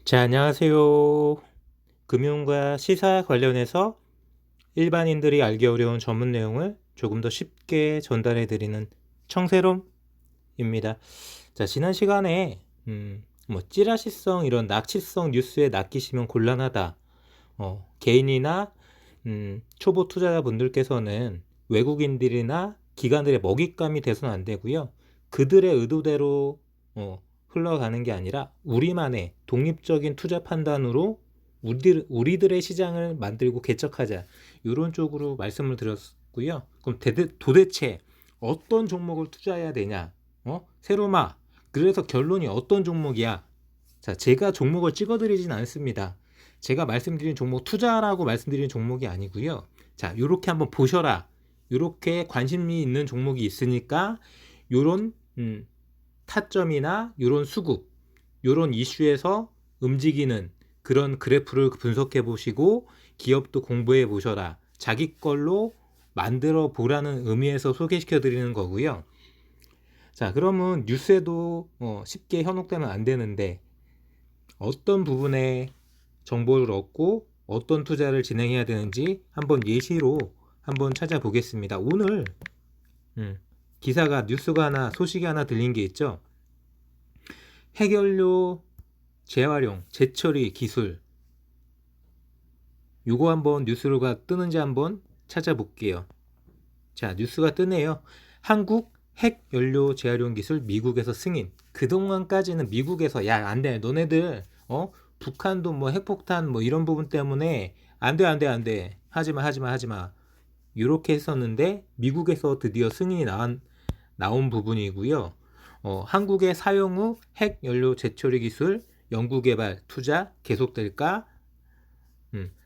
자, 안녕하세요. 금융과 시사 관련해서 일반인들이 알기 어려운 전문 내용을 조금 더 쉽게 전달해 드리는 청새롬입니다. 자, 지난 시간에 찌라시성 이런 낚시성 뉴스에 낚이시면 곤란하다. 개인이나 초보 투자자분들께서는 외국인들이나 기관들의 먹잇감이 돼서는 안 되고요. 그들의 의도대로 흘러가는 게 아니라 우리만의 독립적인 투자 판단으로 우리들의 시장을 만들고 개척하자, 이런 쪽으로 말씀을 드렸고요. 그럼 도대체 어떤 종목을 투자해야 되냐? 세로마, 그래서 결론이 어떤 종목이야? 자, 제가 종목을 찍어드리진 않습니다. 제가 말씀드린 종목, 투자라고 말씀드린 종목이 아니고요. 자, 요렇게 한번 보셔라. 요렇게 관심이 있는 종목이 있으니까 요런 타점이나 요런 수급, 요런 이슈에서 움직이는 그런 그래프를 분석해 보시고 기업도 공부해 보셔라. 자기 걸로 만들어 보라는 의미에서 소개시켜 드리는 거고요. 자, 그러면 뉴스에도 쉽게 현혹되면 안 되는데 어떤 부분에 정보를 얻고 어떤 투자를 진행해야 되는지 한번 예시로 한번 찾아보겠습니다. 오늘 기사가, 뉴스가 하나, 소식이 하나 들린 게 있죠. 핵연료 재활용, 재처리 기술, 요거 한번 뉴스가 뜨는지 한번 찾아볼게요. 자, 뉴스가 뜨네요. 한국 핵연료 재활용 기술 미국에서 승인. 그동안까지는 미국에서 야, 안 돼. 너네들 북한도 뭐 핵폭탄 뭐 이런 부분 때문에 안 돼. 하지마. 이렇게 했었는데 미국에서 드디어 승인이 나온 부분이고요. 한국의 사용 후 핵연료 재처리 기술 연구개발 투자 계속될까?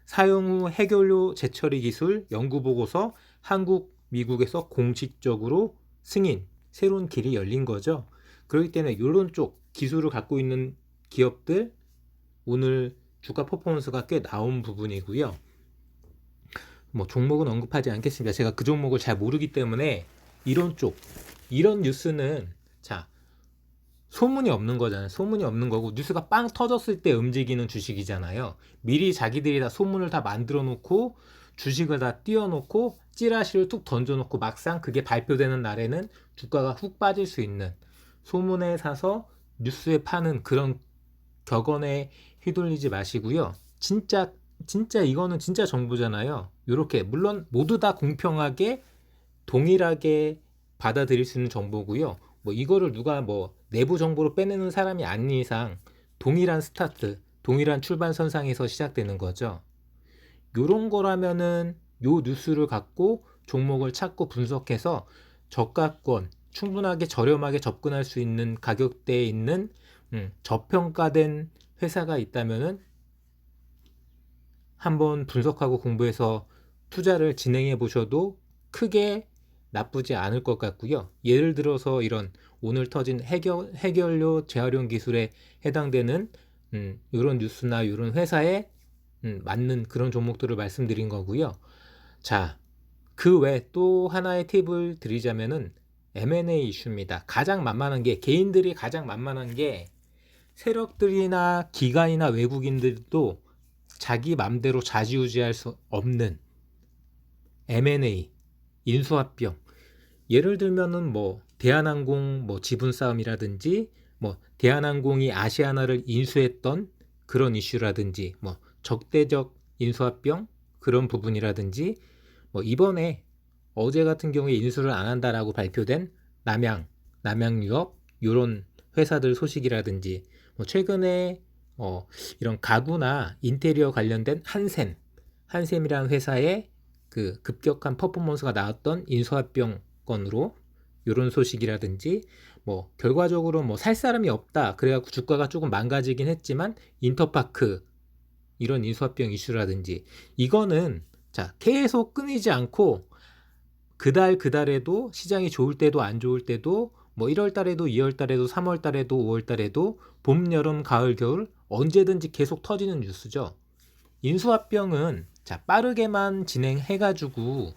사용 후 핵연료 재처리 기술 연구보고서 한국, 미국에서 공식적으로 승인, 새로운 길이 열린 거죠. 그렇기 때문에 이런 쪽 기술을 갖고 있는 기업들 오늘 주가 퍼포먼스가 꽤 나온 부분이고요. 뭐 종목은 언급하지 않겠습니다. 제가 그 종목을 잘 모르기 때문에 이런 뉴스는, 자, 소문이 없는 거잖아요. 소문이 없는 거고 뉴스가 빵 터졌을 때 움직이는 주식이잖아요. 미리 자기들이 다 소문을 다 만들어 놓고 주식을 다 띄워놓고 찌라시를 툭 던져놓고 막상 그게 발표되는 날에는 주가가 훅 빠질 수 있는, 소문에 사서 뉴스에 파는 그런 격언에 휘둘리지 마시고요. 진짜 이거는 진짜 정보잖아요. 이렇게 물론 모두 다 공평하게 동일하게 받아들일 수 있는 정보고요. 뭐 이거를 누가 뭐 내부 정보로 빼내는 사람이 아닌 이상 동일한 스타트, 동일한 출발선상에서 시작되는 거죠. 요런 거라면은 요 뉴스를 갖고 종목을 찾고 분석해서 저가권, 충분하게 저렴하게 접근할 수 있는 가격대에 있는 저평가된 회사가 있다면은 한번 분석하고 공부해서 투자를 진행해 보셔도 크게 나쁘지 않을 것 같고요. 예를 들어서 이런 오늘 터진 핵연료 재활용 기술에 해당되는 이런 뉴스나 이런 회사에 맞는 그런 종목들을 말씀드린 거고요. 자, 그 외 또 하나의 팁을 드리자면은 M&A 이슈입니다. 가장 만만한 게, 개인들이 가장 만만한 게, 세력들이나 기관이나 외국인들도 자기 맘대로 좌지우지할 수 없는 M&A, 인수합병. 예를 들면은 뭐 대한항공 뭐 지분 싸움이라든지, 뭐 대한항공이 아시아나를 인수했던 그런 이슈라든지, 뭐 적대적 인수합병 그런 부분이라든지, 뭐 이번에 어제 같은 경우에 인수를 안 한다라고 발표된 남양유업 이런 회사들 소식이라든지, 뭐 최근에 이런 가구나 인테리어 관련된 한샘이라는 회사의 그 급격한 퍼포먼스가 나왔던 인수합병 건으로 이런 소식이라든지, 뭐 결과적으로 뭐 살 사람이 없다 그래갖고 주가가 조금 망가지긴 했지만 인터파크 이런 인수합병 이슈라든지, 이거는 자 계속 끊이지 않고 그달에도 시장이 좋을 때도 안 좋을 때도, 뭐 1월 달에도 2월 달에도 3월 달에도 5월 달에도 봄, 여름, 가을, 겨울 언제든지 계속 터지는 뉴스죠. 인수합병은 자 빠르게만 진행해가지고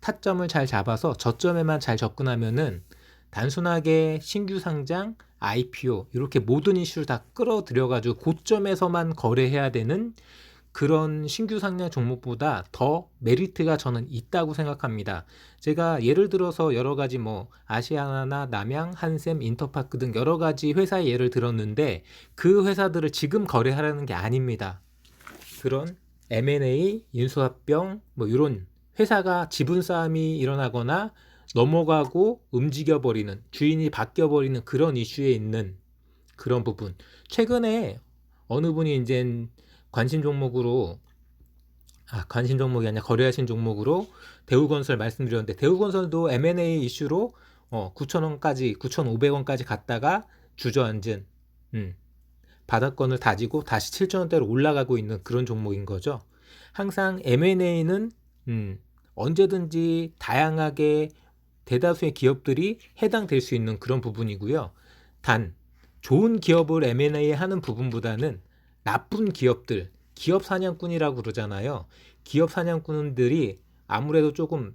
타점을 잘 잡아서 저점에만 잘 접근하면은 단순하게 신규 상장 IPO 이렇게 모든 이슈를 다 끌어들여가지고 고점에서만 거래해야 되는 그런 신규 상장 종목보다 더 메리트가 저는 있다고 생각합니다. 제가 예를 들어서 여러 가지 뭐 아시아나 남양, 한샘, 인터파크 등 여러 가지 회사의 예를 들었는데 그 회사들을 지금 거래하라는 게 아닙니다. 그런 M&A, 인수합병 뭐 이런 회사가 지분 싸움이 일어나거나 넘어가고 움직여버리는 주인이 바뀌어버리는 그런 이슈에 있는 그런 부분. 최근에 어느 분이 이제 관심 종목으로 관심 종목이 아니라 거래하신 종목으로 대우건설 말씀드렸는데 대우건설도 M&A 이슈로 9,000원까지 9,500원까지 갔다가 주저앉은 바닥권을 다지고 다시 7,000원대로 올라가고 있는 그런 종목인 거죠. 항상 M&A는 언제든지 다양하게 대다수의 기업들이 해당될 수 있는 그런 부분이고요. 단 좋은 기업을 M&A 하는 부분보다는 나쁜 기업들, 기업 사냥꾼이라고 그러잖아요. 기업 사냥꾼들이 아무래도 조금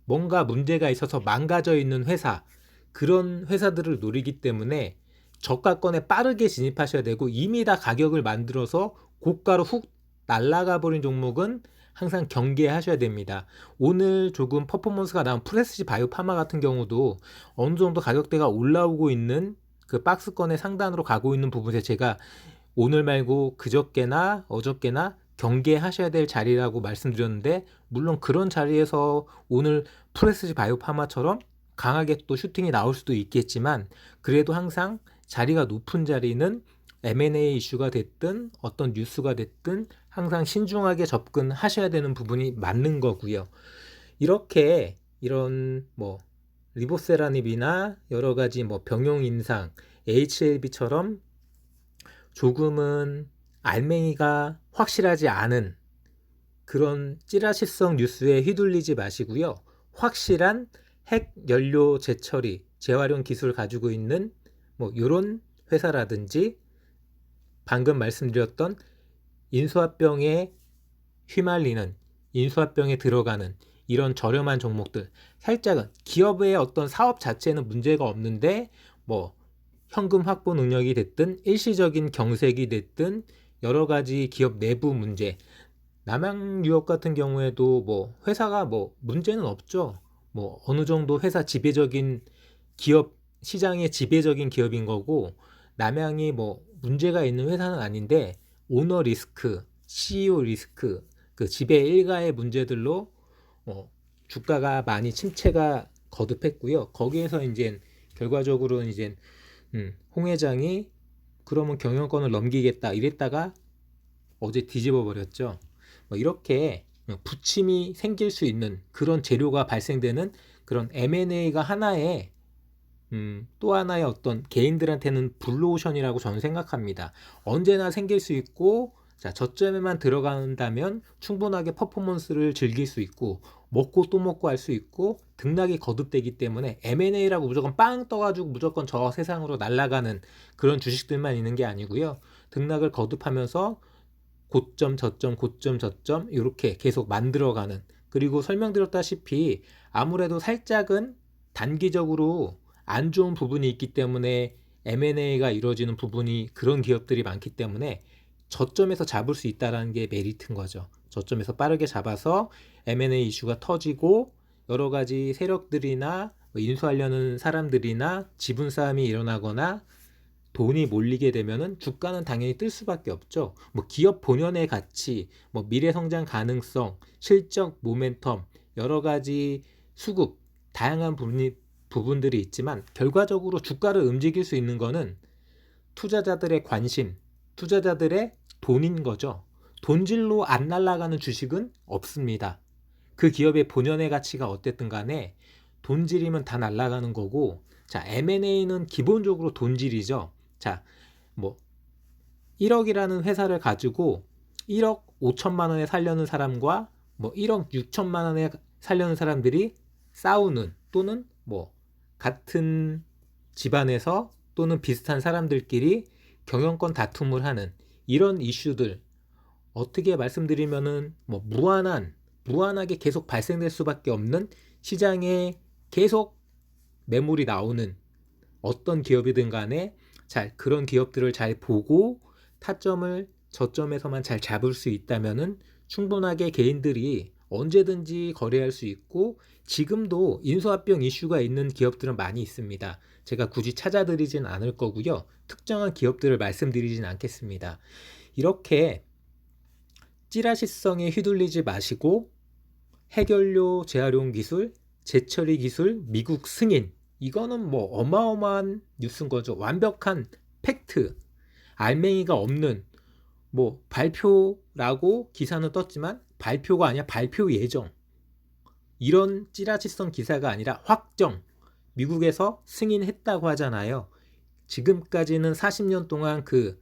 뭔가 문제가 있어서 망가져 있는 회사, 그런 회사들을 노리기 때문에 저가권에 빠르게 진입하셔야 되고 이미 다 가격을 만들어서 고가로 훅 날아가 버린 종목은 항상 경계하셔야 됩니다. 오늘 조금 퍼포먼스가 나온 프레스지 바이오파마 같은 경우도 어느 정도 가격대가 올라오고 있는 그 박스권의 상단으로 가고 있는 부분에 제가 오늘 말고 그저께나 어저께나 경계하셔야 될 자리라고 말씀드렸는데 물론 그런 자리에서 오늘 프레스지 바이오파마처럼 강하게 또 슈팅이 나올 수도 있겠지만 그래도 항상 자리가 높은 자리는 M&A 이슈가 됐든 어떤 뉴스가 됐든 항상 신중하게 접근하셔야 되는 부분이 맞는 거고요. 이렇게 이런 뭐 리보세라닙이나 여러 가지 뭐 병용 임상, HLB처럼 조금은 알맹이가 확실하지 않은 그런 찌라시성 뉴스에 휘둘리지 마시고요. 확실한 핵 연료 재처리, 재활용 기술을 가지고 있는 뭐 이런 회사라든지 방금 말씀드렸던 인수합병에 휘말리는 인수합병에 들어가는 이런 저렴한 종목들, 살짝은 기업의 어떤 사업 자체는 문제가 없는데 뭐 현금 확보 능력이 됐든 일시적인 경색이 됐든 여러 가지 기업 내부 문제, 남양유업 같은 경우에도 뭐 회사가 뭐 문제는 없죠. 뭐 어느 정도 회사 지배적인 기업, 시장의 지배적인 기업인 거고 남양이 뭐 문제가 있는 회사는 아닌데 오너 리스크, CEO 리스크, 그 지배 일가의 문제들로 주가가 많이 침체가 거듭했고요. 거기에서 이제 결과적으로는 이제 홍 회장이 그러면 경영권을 넘기겠다 이랬다가 어제 뒤집어 버렸죠. 뭐 이렇게 부침이 생길 수 있는 그런 재료가 발생되는 그런 M&A가 하나의 또 하나의 어떤 개인들한테는 블루오션이라고 저는 생각합니다. 언제나 생길 수 있고 자, 저점에만 들어간다면 충분하게 퍼포먼스를 즐길 수 있고 먹고 또 먹고 할 수 있고 등락이 거듭되기 때문에 M&A라고 무조건 빵 떠가지고 무조건 저 세상으로 날아가는 그런 주식들만 있는 게 아니고요. 등락을 거듭하면서 고점 저점 고점 저점 이렇게 계속 만들어가는, 그리고 설명드렸다시피 아무래도 살짝은 단기적으로 안 좋은 부분이 있기 때문에 M&A가 이루어지는 부분이 그런 기업들이 많기 때문에 저점에서 잡을 수 있다는 게 메리트인 거죠. 저점에서 빠르게 잡아서 M&A 이슈가 터지고 여러 가지 세력들이나 인수하려는 사람들이나 지분 싸움이 일어나거나 돈이 몰리게 되면은 주가는 당연히 뜰 수밖에 없죠. 뭐 기업 본연의 가치, 뭐 미래 성장 가능성, 실적 모멘텀, 여러 가지 수급, 다양한 부분들이 있지만 결과적으로 주가를 움직일 수 있는 거는 투자자들의 관심, 투자자들의 돈인 거죠. 돈질로 안 날아가는 주식은 없습니다. 그 기업의 본연의 가치가 어땠든 간에 돈질이면 다 날아가는 거고, 자, M&A는 기본적으로 돈질이죠. 자, 뭐 1억이라는 회사를 가지고 1억 5천만 원에 살려는 사람과 뭐 1억 6천만 원에 살려는 사람들이 싸우는, 또는 뭐 같은 집안에서 또는 비슷한 사람들끼리 경영권 다툼을 하는 이런 이슈들, 어떻게 말씀드리면은 뭐 무한하게 계속 발생될 수밖에 없는 시장에 계속 매물이 나오는 어떤 기업이든 간에 그런 기업들을 잘 보고 타점을 저점에서만 잘 잡을 수 있다면은 충분하게 개인들이 언제든지 거래할 수 있고, 지금도 인수합병 이슈가 있는 기업들은 많이 있습니다. 제가 굳이 찾아드리진 않을 거고요. 특정한 기업들을 말씀드리진 않겠습니다. 이렇게 찌라시성에 휘둘리지 마시고 핵연료 재활용 기술, 재처리 기술, 미국 승인, 이거는 뭐 어마어마한 뉴스인 거죠. 완벽한 팩트, 알맹이가 없는 뭐 발표라고 기사는 떴지만 발표가 아니라 발표 예정, 이런 찌라시성 기사가 아니라 확정, 미국에서 승인했다고 하잖아요. 지금까지는 40년 동안 그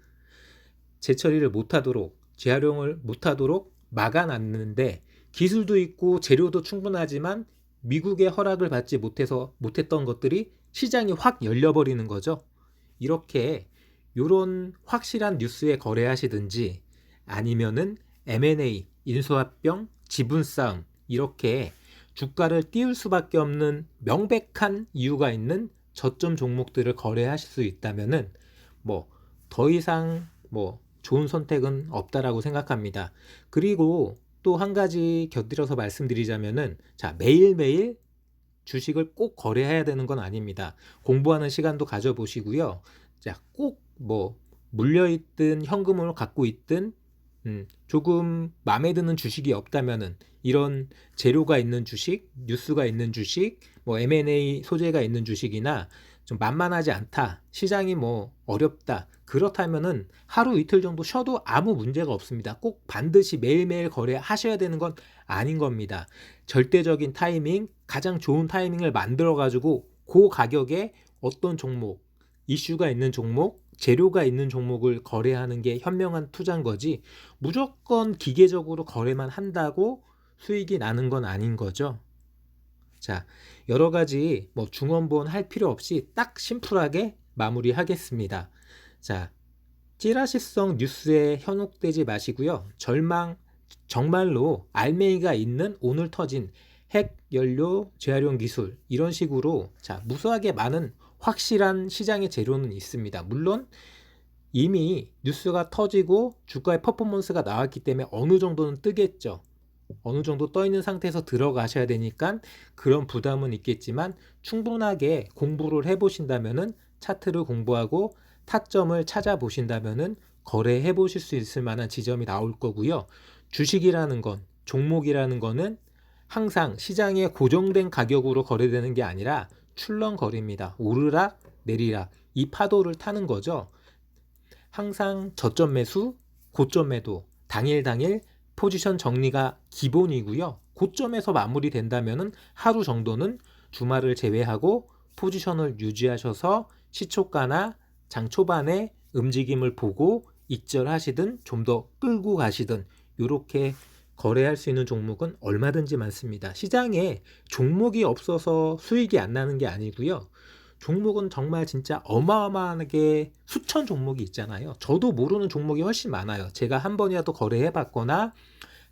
재처리를 못하도록, 재활용을 못하도록 막아놨는데, 기술도 있고 재료도 충분하지만 미국의 허락을 받지 못했던 것들이 시장이 확 열려버리는 거죠. 이렇게 요런 확실한 뉴스에 거래하시든지, 아니면은 M&A, 인수합병, 지분 싸움, 이렇게 주가를 띄울 수밖에 없는 명백한 이유가 있는 저점 종목들을 거래하실 수 있다면은 뭐 더 이상 뭐 좋은 선택은 없다라고 생각합니다. 그리고 또 한 가지 곁들여서 말씀드리자면은, 매일매일 주식을 꼭 거래해야 되는 건 아닙니다. 공부하는 시간도 가져보시고요. 꼭 뭐 물려있든 현금으로 갖고 있든 조금 마음에 드는 주식이 없다면은, 이런 재료가 있는 주식, 뉴스가 있는 주식, 뭐 M&A 소재가 있는 주식이나 좀 만만하지 않다, 시장이 뭐 어렵다, 그렇다면은 하루 이틀 정도 쉬어도 아무 문제가 없습니다. 꼭 반드시 매일매일 거래하셔야 되는 건 아닌 겁니다. 절대적인 타이밍, 가장 좋은 타이밍을 만들어 가지고 그 가격에 어떤 종목, 이슈가 있는 종목, 재료가 있는 종목을 거래하는 게 현명한 투자인 거지, 무조건 기계적으로 거래만 한다고 수익이 나는 건 아닌 거죠. 여러 가지 뭐 중원본 할 필요 없이 딱 심플하게 마무리하겠습니다. 찌라시성 뉴스에 현혹되지 마시고요. 정말로 알맹이가 있는 오늘 터진 핵 연료 재활용 기술, 이런 식으로 무수하게 많은 확실한 시장의 재료는 있습니다. 물론 이미 뉴스가 터지고 주가의 퍼포먼스가 나왔기 때문에 어느 정도는 뜨겠죠. 어느 정도 떠 있는 상태에서 들어가셔야 되니까 그런 부담은 있겠지만, 충분하게 공부를 해보신다면은, 차트를 공부하고 타점을 찾아보신다면은 거래해 보실 수 있을 만한 지점이 나올 거고요. 주식이라는 건, 종목이라는 거는 항상 시장에 고정된 가격으로 거래되는 게 아니라 출렁거립니다. 오르락 내리락, 이 파도를 타는 거죠. 항상 저점 매수, 고점 매도, 당일 포지션 정리가 기본이고요. 고점에서 마무리된다면 하루 정도는 주말을 제외하고 포지션을 유지하셔서 시초가나 장 초반에 움직임을 보고 익절하시든 좀 더 끌고 가시든, 이렇게 거래할 수 있는 종목은 얼마든지 많습니다. 시장에 종목이 없어서 수익이 안 나는 게 아니고요. 종목은 정말 진짜 어마어마하게 수천 종목이 있잖아요. 저도 모르는 종목이 훨씬 많아요. 제가 한 번이라도 거래해 봤거나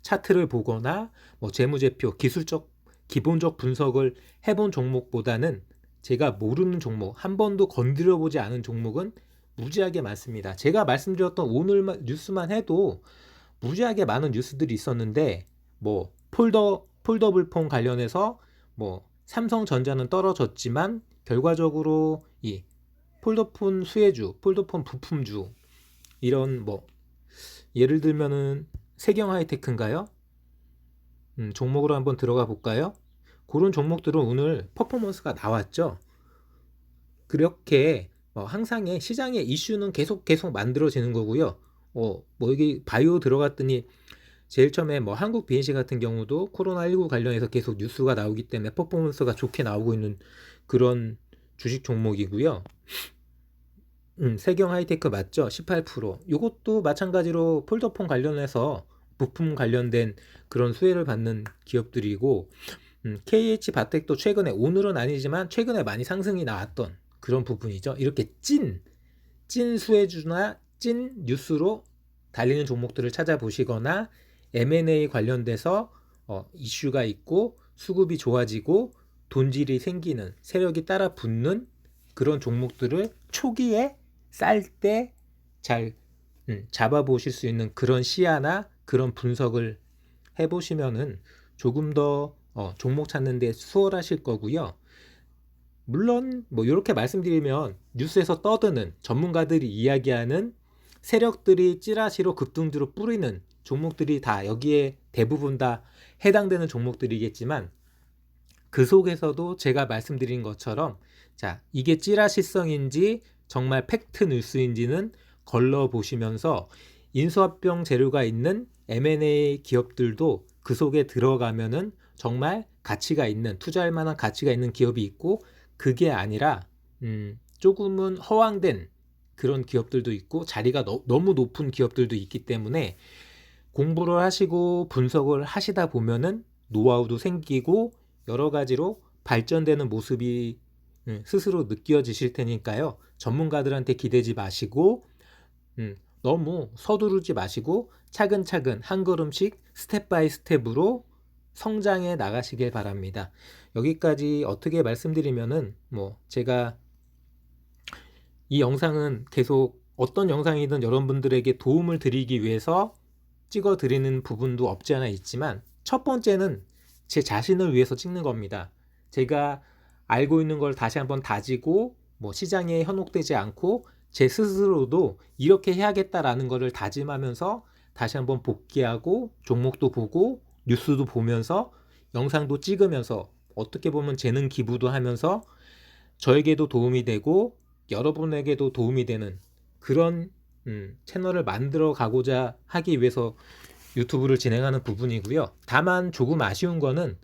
차트를 보거나 뭐 재무제표, 기본적 분석을 해본 종목보다는 제가 모르는 종목, 한 번도 건드려 보지 않은 종목은 무지하게 많습니다. 제가 말씀드렸던 오늘 뉴스만 해도 무지하게 많은 뉴스들이 있었는데, 뭐 폴더블폰 관련해서 뭐 삼성전자는 떨어졌지만 결과적으로 이 폴더폰 수혜주, 폴더폰 부품주, 이런 뭐 예를 들면은 세경하이테크인가요? 종목으로 한번 들어가 볼까요? 그런 종목들은 오늘 퍼포먼스가 나왔죠. 그렇게 항상의 시장의 이슈는 계속 만들어지는 거고요. 뭐 여기 바이오 들어갔더니 제일 처음에 뭐 한국 BNC 같은 경우도 코로나19 관련해서 계속 뉴스가 나오기 때문에 퍼포먼스가 좋게 나오고 있는 그런 주식 종목이고요. 세경 하이테크 맞죠? 18%. 이것도 마찬가지로 폴더폰 관련해서 부품 관련된 그런 수혜를 받는 기업들이고, KH바텍도 최근에, 오늘은 아니지만 최근에 많이 상승이 나왔던 그런 부분이죠. 이렇게 찐 수혜주나 찐 뉴스로 달리는 종목들을 찾아보시거나, M&A 관련돼서 이슈가 있고 수급이 좋아지고 돈질이 생기는, 세력이 따라 붙는 그런 종목들을 초기에 쌀 때 잘 잡아보실 수 있는 그런 시야나 그런 분석을 해보시면은 조금 더 종목 찾는 데 수월하실 거고요. 물론 뭐 이렇게 말씀드리면 뉴스에서 떠드는 전문가들이 이야기하는 세력들이 찌라시로 급등주로 뿌리는 종목들이 다 여기에 대부분 다 해당되는 종목들이겠지만 그 속에서도 제가 말씀드린 것처럼 자, 이게 찌라시성인지 정말 팩트 뉴스인지는 걸러 보시면서 인수합병 재료가 있는 M&A 기업들도 그 속에 들어가면은 정말 가치가 있는, 투자할 만한 가치가 있는 기업이 있고, 그게 아니라 조금은 허황된 그런 기업들도 있고 자리가 너무 높은 기업들도 있기 때문에 공부를 하시고 분석을 하시다 보면은 노하우도 생기고 여러 가지로 발전되는 모습이 스스로 느껴지실 테니까요. 전문가들한테 기대지 마시고 너무 서두르지 마시고 차근차근 한 걸음씩 스텝 바이 스텝으로 성장해 나가시길 바랍니다. 여기까지 어떻게 말씀드리면은 뭐 제가 이 영상은 계속 어떤 영상이든 여러분들에게 도움을 드리기 위해서 찍어 드리는 부분도 없지 않아 있지만 첫 번째는 제 자신을 위해서 찍는 겁니다. 제가 알고 있는 걸 다시 한번 다지고 뭐 시장에 현혹되지 않고 제 스스로도 이렇게 해야겠다라는 거를 다짐하면서 다시 한번 복귀하고 종목도 보고 뉴스도 보면서 영상도 찍으면서 어떻게 보면 재능 기부도 하면서 저에게도 도움이 되고 여러분에게도 도움이 되는 그런 채널을 만들어 가고자 하기 위해서 유튜브를 진행하는 부분이고요. 다만 조금 아쉬운 거는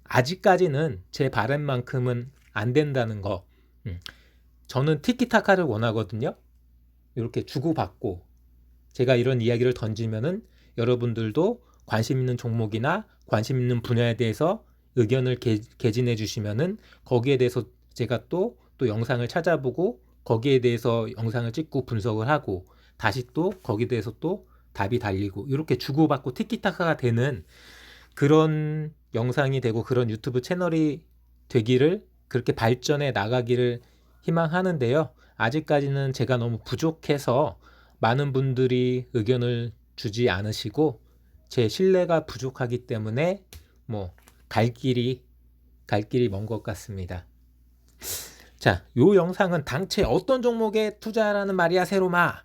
아직까지는 제 바람만큼은 안 된다는 거. 저는 티키타카를 원하거든요. 이렇게 주고받고 제가 이런 이야기를 던지면은 여러분들도 관심 있는 종목이나 관심 있는 분야에 대해서 의견을 개진해 주시면은 거기에 대해서 제가 또 영상을 찾아보고 거기에 대해서 영상을 찍고 분석을 하고 다시 또 거기에 대해서 또 답이 달리고 이렇게 주고받고 티키타카가 되는 그런 영상이 되고 그런 유튜브 채널이 되기를 그렇게 발전해 나가기를 희망하는데요. 아직까지는 제가 너무 부족해서 많은 분들이 의견을 주지 않으시고 제 신뢰가 부족하기 때문에 뭐 갈 길이 먼 것 같습니다. 자, 요 영상은 당최 어떤 종목에 투자하라는 말이야, 세로마?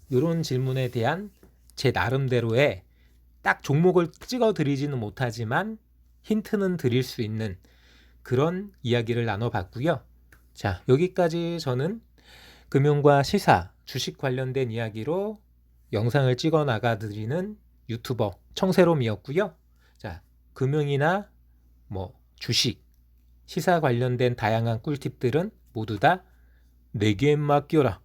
이런 질문에 대한 제 나름대로의 딱 종목을 찍어 드리지는 못하지만 힌트는 드릴 수 있는 그런 이야기를 나눠봤고요. 자, 여기까지 저는 금융과 시사, 주식 관련된 이야기로 영상을 찍어 나가드리는 유튜버 청세롬이었고요. 자, 금융이나 뭐 주식, 시사 관련된 다양한 꿀팁들은 모두 다 내게 맡겨라.